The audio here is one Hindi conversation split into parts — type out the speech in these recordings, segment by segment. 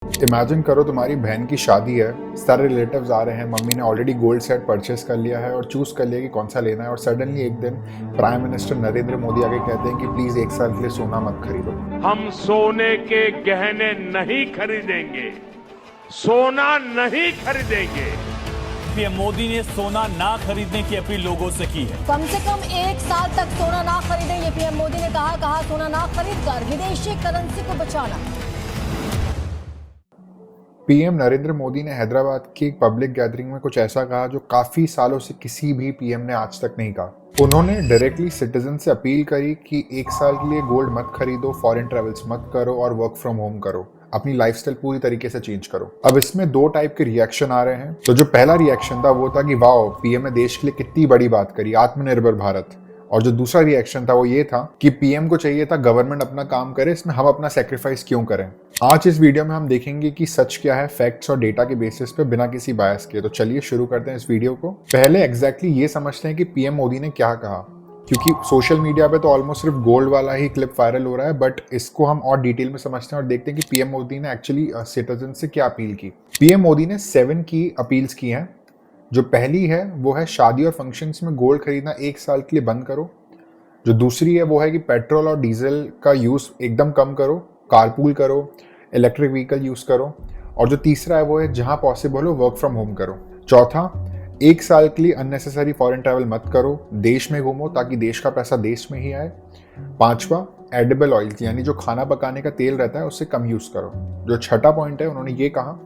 इमेजिन करो तुम्हारी बहन की शादी है, सारे रिलेटिव्स आ रहे हैं, मम्मी ने ऑलरेडी गोल्ड सेट परचेस कर लिया है और चूज कर लिया कि कौन सा लेना है, और सडनली एक दिन प्राइम मिनिस्टर नरेंद्र मोदी आके कहते हैं कि प्लीज एक साल के लिए सोना मत खरीदो। हम सोने के गहने नहीं खरीदेंगे, सोना नहीं खरीदेंगे। पीएम मोदी ने सोना ना खरीदने की अपील लोगों से की है। कम से कम एक साल तक सोना ना खरीदें, ये पीएम मोदी ने कहा सोना ना खरीदकर विदेशी करेंसी को बचाना। पीएम नरेंद्र मोदी ने हैदराबाद की एक पब्लिक गैदरिंग में कुछ ऐसा कहा जो काफी सालों से किसी भी पीएम ने आज तक नहीं कहा। उन्होंने डायरेक्टली सिटीजन से अपील करी कि एक साल के लिए गोल्ड मत खरीदो, फॉरेन ट्रेवल्स मत करो और वर्क फ्रॉम होम करो, अपनी लाइफस्टाइल पूरी तरीके से चेंज करो। अब इसमें दो टाइप के रिएक्शन आ रहे हैं। तो जो पहला रिएक्शन था वो था कि वाओ, पीएम ने देश के लिए कितनी बड़ी बात करी, आत्मनिर्भर भारत। और जो दूसरा रिएक्शन था वो ये था कि पीएम को चाहिए था गवर्नमेंट अपना काम करे, इसमें हम अपना सेक्रीफाइस क्यों करें। आज इस वीडियो में हम देखेंगे कि सच क्या है, फैक्ट्स और डेटा के बेसिस पे, बिना किसी बायस के। तो चलिए शुरू करते हैं इस वीडियो को। पहले एग्जैक्टली ये समझते हैं कि पीएम मोदी ने क्या कहा, क्योंकि सोशल मीडिया पे तो ऑलमोस्ट सिर्फ गोल्ड वाला ही क्लिप वायरल हो रहा है, बट इसको हम और डिटेल में समझते हैं और देखते हैं कि पीएम मोदी ने एक्चुअली सिटीजन से क्या अपील की। पीएम मोदी ने 7 की अपील्स की हैं। जो पहली है वो है शादी और फंक्शंस में गोल्ड खरीदना एक साल के लिए बंद करो। जो दूसरी है वो है कि पेट्रोल और डीजल का यूज़ एकदम कम करो, कारपूल करो, इलेक्ट्रिक व्हीकल यूज़ करो। और जो तीसरा है वो है जहां पॉसिबल हो वर्क फ्रॉम होम करो। चौथा, एक साल के लिए अननेसेसरी फॉरेन ट्रैवल मत करो, देश में घूमो ताकि देश का पैसा देश में ही आए। पांचवा, एडिबल ऑयल यानी जो खाना पकाने का तेल रहता है उससे कम यूज़ करो। जो छठा पॉइंट है, उन्होंने ये कहा,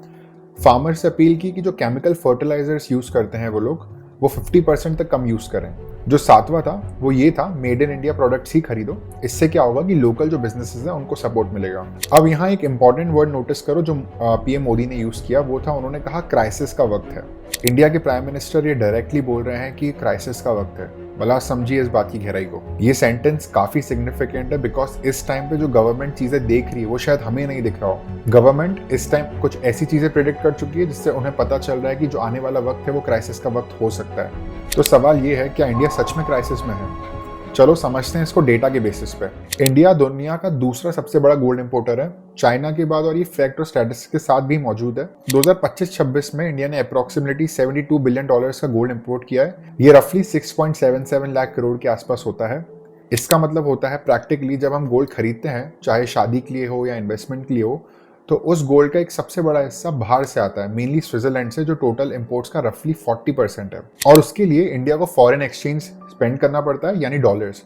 फार्मर से अपील की कि जो केमिकल फर्टिलाइजर्स यूज़ करते हैं वो लोग वो 50% तक कम यूज़ करें। जो सातवां था वो ये था, मेड इन इंडिया प्रोडक्ट्स ही खरीदो। इससे क्या होगा कि लोकल जो बिजनेसेस हैं उनको सपोर्ट मिलेगा। अब यहाँ एक इंपॉर्टेंट वर्ड नोटिस करो जो पीएम मोदी ने यूज़ किया, वो था, उन्होंने कहा क्राइसिस का वक्त है। इंडिया के प्राइम मिनिस्टर ये डायरेक्टली बोल रहे हैं कि क्राइसिस का वक्त है। भला समझिए इस बात की गहराई को। ये सेंटेंस काफी सिग्निफिकेंट है बिकॉज इस टाइम पे जो गवर्नमेंट चीजें देख रही है वो शायद हमें नहीं दिख रहा हो। गवर्नमेंट इस टाइम कुछ ऐसी चीजें प्रेडिक्ट कर चुकी है जिससे उन्हें पता चल रहा है कि जो आने वाला वक्त है वो क्राइसिस का वक्त हो सकता है। तो सवाल ये है, क्या इंडिया सच में क्राइसिस में है? चलो समझते हैं इसको डेटा के बेसिस पे। इंडिया दुनिया का दूसरा सबसे बड़ा गोल्ड इंपोर्टर है चाइना के बाद, और ये फैक्ट और स्टैटिस्टिक्स के साथ भी मौजूद है। 2025-26 में इंडिया ने अप्रोक्सीमेटली $72 बिलियन का गोल्ड इंपोर्ट किया है। ये रफली 6.77 लाख करोड़ के आसपास होता है। इसका मतलब होता है प्रैक्टिकली जब हम गोल्ड खरीदते हैं, चाहे शादी के लिए हो या इन्वेस्टमेंट के लिए हो, तो उस गोल्ड का एक सबसे बड़ा हिस्सा बाहर से आता है, मेनली स्विट्जरलैंड से, जो टोटल इंपोर्ट्स का रफली 40% है। और उसके लिए इंडिया को फॉरेन एक्सचेंज स्पेंड करना पड़ता है, यानी डॉलर्स।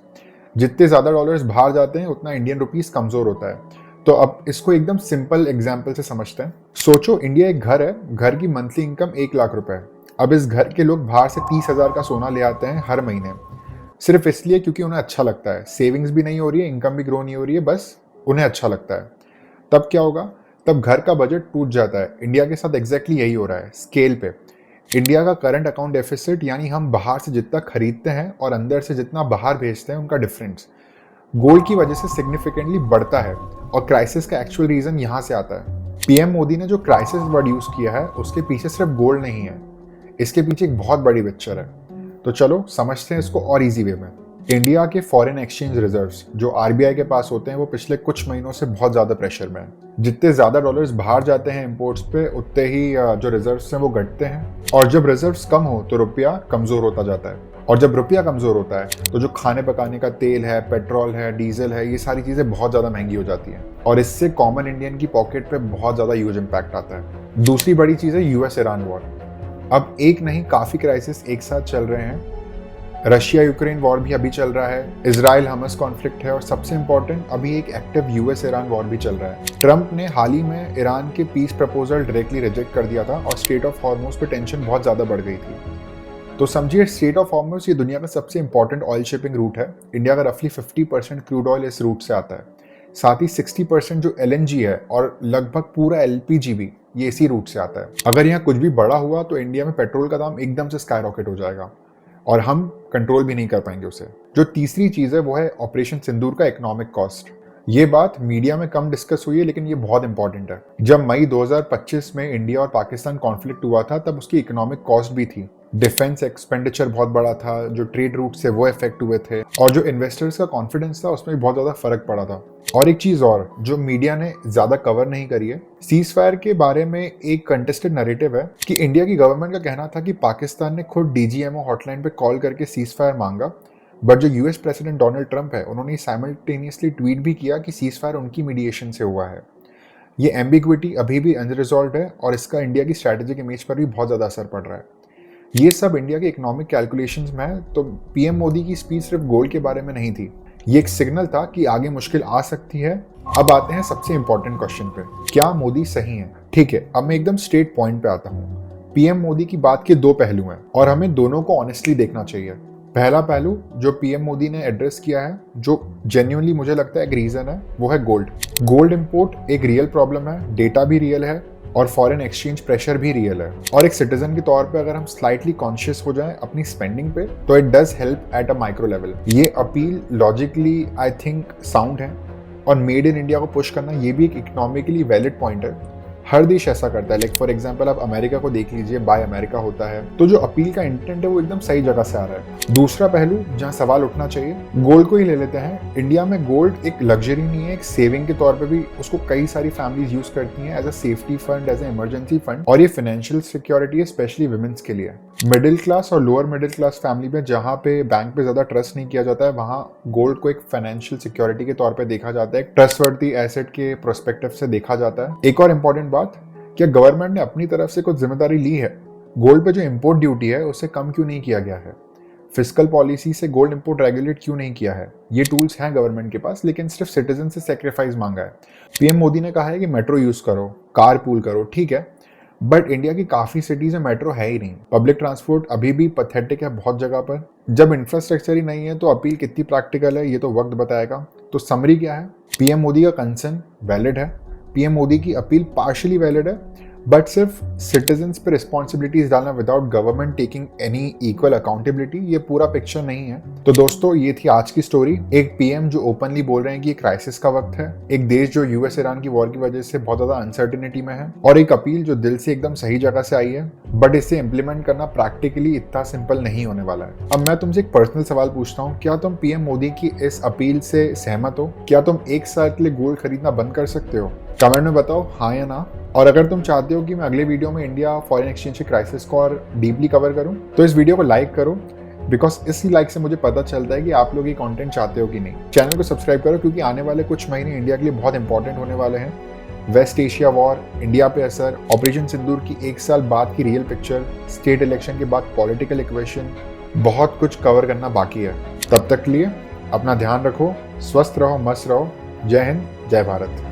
जितने ज़्यादा डॉलर्स बाहर जाते हैं उतना इंडियन रुपीस कमज़ोर होता है। तो अब इसको एकदम सिंपल एग्जाम्पल से समझते हैं। सोचो इंडिया एक घर है, घर की मंथली इनकम 1 लाख रुपए है। अब इस घर के लोग बाहर से 30,000 का सोना ले आते हैं हर महीने, सिर्फ इसलिए क्योंकि उन्हें अच्छा लगता है। सेविंग्स भी नहीं हो रही है, इनकम भी ग्रो नहीं हो रही है, बस उन्हें अच्छा लगता है। तब क्या होगा? तब घर का बजट टूट जाता है। इंडिया के साथ एग्जैक्टली यही हो रहा है स्केल पे। इंडिया का करंट अकाउंट डेफिसिट, यानी हम बाहर से जितना खरीदते हैं और अंदर से जितना बाहर भेजते हैं, उनका डिफरेंस गोल्ड की वजह से सिग्निफिकेंटली बढ़ता है। और क्राइसिस का एक्चुअल रीजन यहाँ से आता है। पीएम मोदी ने जो क्राइसिस वर्ड यूज किया है उसके पीछे सिर्फ गोल्ड नहीं है, इसके पीछे एक बहुत बड़ी पिक्चर है। तो चलो समझते हैं इसको और इजी वे में। इंडिया के फॉरेन एक्सचेंज रिजर्व्स जो आरबीआई के पास होते हैं वो पिछले कुछ महीनों से बहुत ज़्यादा प्रेशर में है। जितने ज़्यादा डॉलर्स बाहर जाते हैं इंपोर्ट्स पे, उतने ही जो रिजर्व्स हैं वो घटते हैं। और जब रिजर्व्स कम हो तो रुपया कमज़ोर होता जाता है। और जब रुपया कमज़ोर होता है तो जो खाने पकाने का तेल है, पेट्रोल है, डीजल है, ये सारी चीज़ें बहुत ज़्यादा महंगी हो जाती हैं। और इससे कॉमन इंडियन की पॉकेट पे बहुत ज़्यादा ह्यूज इम्पैक्ट आता है। दूसरी बड़ी चीज़ है यूएस ईरान वॉर। अब एक नहीं, काफ़ी क्राइसिस एक साथ चल रहे हैं। रशिया यूक्रेन वॉर भी अभी चल रहा है, इजराइल हमस कॉन्फ्लिक्ट है, और सबसे इंपॉर्टेंट अभी एक एक्टिव यूएस ईरान वॉर भी चल रहा है। ट्रंप ने हाल ही में ईरान के पीस प्रपोजल डायरेक्टली रिजेक्ट कर दिया था और स्ट्रेट ऑफ हॉर्मुज पे टेंशन बहुत ज़्यादा बढ़ गई थी। तो समझिए स्ट्रेट ऑफ हॉर्मुज ये दुनिया का सबसे इंपॉर्टेंट ऑयल शिपिंग रूट है। इंडिया का रफली 50% क्रूड ऑयल इस रूट से आता है। साथ ही 60% जो एलएनजी है और लगभग पूरा एलपीजी भी ये इसी रूट से आता है। अगर यहाँ कुछ भी बड़ा हुआ तो इंडिया में पेट्रोल का दाम एकदम से स्काई रॉकेट हो जाएगा और हम कंट्रोल भी नहीं कर पाएंगे उसे। जो तीसरी चीज़ है वो है ऑपरेशन सिंदूर का इकोनॉमिक कॉस्ट। ये बात मीडिया में कम डिस्कस हुई है लेकिन ये बहुत इंपॉर्टेंट है। जब मई 2025 में इंडिया और पाकिस्तान कॉन्फ्लिक्ट हुआ था तब उसकी इकोनॉमिक कॉस्ट भी थी डिफेंस एक्सपेंडिचर बहुत बड़ा था, जो ट्रेड रूट से वो इफेक्ट हुए थे, और जो इन्वेस्टर्स का कॉन्फिडेंस था उसमें भी बहुत ज़्यादा फर्क पड़ा था। और एक चीज़ और जो मीडिया ने ज़्यादा कवर नहीं करी है, सीज फायर के बारे में एक कंटेस्टेड नैरेटिव है कि इंडिया की गवर्नमेंट का कहना था कि पाकिस्तान ने खुद DGMO हॉटलाइन पे कॉल करके सीज फायर मांगा, बट जो यूएस प्रेसिडेंट डोनाल्ड ट्रंप है उन्होंने साइमल्टेनियसली ट्वीट भी किया कि सीज फायर उनकी मीडिएशन से हुआ है। ये एम्बिग्विटी अभी भी अनरिजॉल्व है और इसका इंडिया की स्ट्रैटेजिक इमेज पर भी बहुत ज़्यादा असर पड़ रहा है। ये सब इंडिया के इकोनॉमिक कैलकुलेशंस में है, तो पीएम मोदी की स्पीच सिर्फ गोल्ड के बारे में नहीं थी, ये एक सिग्नल था कि आगे मुश्किल आ सकती है। अब आते हैं सबसे इंपॉर्टेंट क्वेश्चन पे, क्या मोदी सही है? ठीक है, अब मैं एकदम स्ट्रेट पॉइंट पे आता हूँ। पीएम मोदी की बात के दो पहलू हैं और हमें दोनों को ऑनेस्टली देखना चाहिए। पहला पहलू जो पीएम मोदी ने एड्रेस किया है, जो जेन्युइनली मुझे लगता है एक रीजन है, वो है गोल्ड। गोल्ड इंपोर्ट एक रियल प्रॉब्लम है, डेटा भी रियल है और फॉरेन एक्सचेंज प्रेशर भी रियल है। और एक सिटीजन के तौर पे अगर हम स्लाइटली कॉन्शियस हो जाएं अपनी स्पेंडिंग पे, तो it does help at a micro level. ये appeal logically I think sound है और मेड इन इंडिया को पुश करना ये भी एक इकोनॉमिकली वैलिड पॉइंट है। हर देश ऐसा करता है। लाइक फॉर एग्जांपल आप अमेरिका को देख लीजिए, बाय अमेरिका होता है, तो जो अपील का इंटेंट है वो एकदम सही जगह से आ रहा है। दूसरा पहलू जहां सवाल उठना चाहिए, गोल्ड को ही ले लेते हैं। इंडिया में गोल्ड एक लग्जरी नहीं है, एक सेविंग के तौर पे भी उसको कई सारी फैमिलीज यूज करती हैं as a safety fund, as a emergency fund, और ये फाइनेंशियल सिक्योरिटी है स्पेशली वुमेन्स के लिए। मिडिल क्लास और लोअर मिडिल क्लास फैमिली में जहाँ पे बैंक पे ज्यादा ट्रस्ट नहीं किया जाता है, वहाँ गोल्ड को एक फाइनेंशियल सिक्योरिटी के तौर पे देखा जाता है, एक ट्रस्टवर्दी एसेट के प्रोस्पेक्टिव से देखा जाता है। एक और इम्पोर्टेंट बात, क्या गवर्नमेंट ने अपनी तरफ से कुछ जिम्मेदारी ली है? गोल्ड पे जो इंपोर्ट ड्यूटी है उसे कम क्यों नहीं किया गया है? फिस्कल पॉलिसी से गोल्ड इंपोर्ट रेगुलेट क्यों नहीं किया है? ये टूल्स हैं गवर्नमेंट के पास, लेकिन सिर्फ सिटीजन से सेक्रीफाइस मांगा है। पीएम मोदी ने कहा है कि मेट्रो यूज करो, कार पूल करो, ठीक है, बट इंडिया की काफी सिटीज में मेट्रो है ही नहीं। पब्लिक ट्रांसपोर्ट अभी भी पैथेटिक है बहुत जगह पर। जब इंफ्रास्ट्रक्चर ही नहीं है तो अपील कितनी प्रैक्टिकल है ये तो वक्त बताएगा। तो समरी क्या है? पीएम मोदी का कंसर्न वैलिड है, पीएम मोदी की अपील पार्शियली वैलिड है, बट सिर्फ सिटीजन्स पे रिस्पॉन्सिबिलिटीज डालना without government taking any equal accountability, ये पूरा पिक्चर नहीं है। तो दोस्तों ये थी आज की स्टोरी। एक पीएम जो ओपनली बोल रहे हैं कि ये क्राइसिस का वक्त है, एक देश जो यूएस ईरान की वॉर की वजह से बहुत ज्यादा अनसर्टिनिटी में है, और एक अपील जो दिल से एकदम सही जगह से आई है, बट इसे इम्प्लीमेंट करना प्रैक्टिकली इतना सिंपल नहीं होने वाला है। अब मैं तुमसे एक पर्सनल सवाल पूछता हूँ, क्या तुम पीएम मोदी की इस अपील से सहमत हो? क्या तुम एक साल के लिए गोल्ड खरीदना बंद कर सकते हो? कमेंट में बताओ हाँ या ना। और अगर तुम चाहते हो कि मैं अगले वीडियो में इंडिया फॉरेन एक्सचेंज के क्राइसिस को और डीपली कवर करूं, तो इस वीडियो को लाइक करो, बिकॉज इसी लाइक से मुझे पता चलता है कि आप लोग ये कंटेंट चाहते हो कि नहीं। चैनल को सब्सक्राइब करो क्योंकि आने वाले कुछ महीने इंडिया के लिए बहुत इंपॉर्टेंट होने वाले हैं। वेस्ट एशिया वॉर, इंडिया पे असर, ऑपरेशन सिंदूर की एक साल बाद की रियल पिक्चर, स्टेट इलेक्शन के बाद पॉलिटिकल इक्वेशन, बहुत कुछ कवर करना बाकी है। तब तक के लिए अपना ध्यान रखो, स्वस्थ रहो, मस्त रहो। जय हिंद, जय भारत।